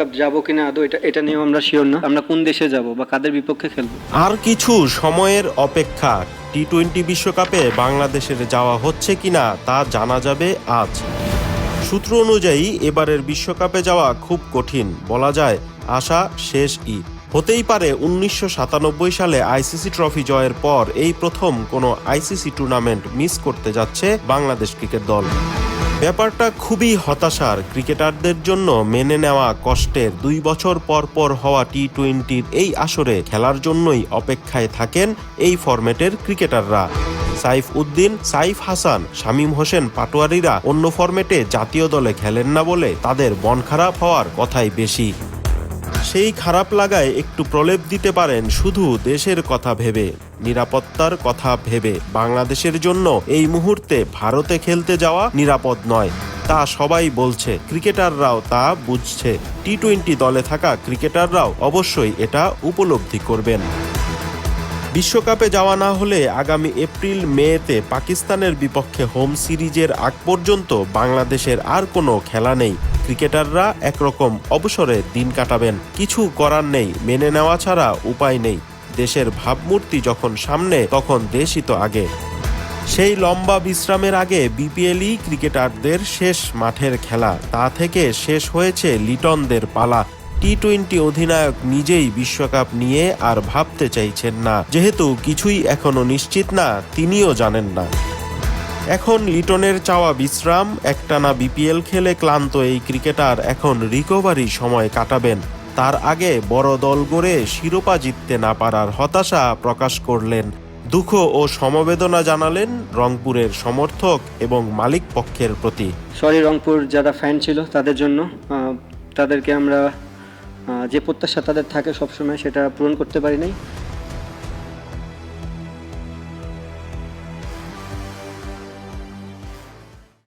Cup যাবো কিনা আদৌ এটা নিয়েও আমরা শিওর না, আমরা কোন দেশে যাব বা কাদের বিপক্ষে খেলবো। আর কিছু সময়ের অপেক্ষা। টি-20 বিশ্বকাপে বাংলাদেশের যাওয়া হচ্ছে কিনা তা জানা যাবে আজ। সূত্র অনুযায়ী এবারের বিশ্বকাপে যাওয়া খুব কঠিন, বলা যায় আশা শেষ ঈদ। হতেই পারে 1997 সালে আইসিসি ট্রফি জয়ের পর এই প্রথম কোনো আইসিসি টুর্নামেন্ট মিস করতে যাচ্ছে বাংলাদেশ ক্রিকেট দল। ব্যাপারটা খুবই হতাশার, ক্রিকেটারদের জন্য মেনে নেওয়া কষ্টের। 2 বছর পর পর হওয়া টি-20-র এই আসরে খেলার জন্যই অপেক্ষায় থাকেন এই ফরম্যাটের ক্রিকেটাররা। সাইফ উদ্দিন, সাইফ হাসান, শামীম হোসেন পাটোয়ারিরা অন্য ফরম্যাটে জাতীয় দলে খেলেন না বলে তাদের মন খারাপ হওয়ার কথাই বেশি। সেই খারাপ লাগায় একটু প্রলেপ দিতে পারেন শুধু দেশের কথা ভেবে, নিরাপত্তার কথা ভেবে। বাংলাদেশের জন্য এই মুহূর্তে ভারতে খেলতে যাওয়া নিরাপদ নয়, তা সবাই বলছে, ক্রিকেটাররাও তা বুঝছে। টি-20 দলে থাকা ক্রিকেটাররাও অবশ্যই এটা উপলব্ধি করবেন। বিশ্বকাপে যাওয়া না হলে আগামী এপ্রিল মেতে পাকিস্তানের বিপক্ষে হোম সিরিজের আগ পর্যন্ত বাংলাদেশের আর কোনো খেলা নেই। ক্রিকেটাররা একরকম অবসরে দিন কাটাবেন। কিছু করার নেই, মেনে নেওয়া ছাড়া উপায় নেই। দেশের ভাবমূর্তি যখন সামনে, তখন দেশই তো আগে। সেই লম্বা বিশ্রামের আগে বিপিএলই ক্রিকেটারদের শেষ মাঠের খেলা। তা থেকে শেষ হয়েছে লিটনদের পালা। টি-20 অধিনায়ক নিজেই বিশ্বকাপ নিয়ে আর ভাবতে চাইছেন না, যেহেতু কিছুই এখনো নিশ্চিত না, তিনিও জানেন না। এখন লিটনের চাওয়া বিশ্রাম। একটানা বিপিএল খেলে ক্লান্ত এই ক্রিকেটার এখন রিকভারি সময় কাটাবেন। তার আগে বড় দল গড়ে শিরোপা জিততে না পারার হতাশা প্রকাশ করলেন। দুঃখ ও সমবেদনা জানালেন রংপুরের সমর্থক এবং মালিক পক্ষের প্রতি। সরি রংপুর যারা ফ্যান ছিল তাদের জন্য, তাদেরকে আমরা যে প্রত্যাশা তাদের থাকে সবসময় সেটা পূরণ করতে পারি নাই।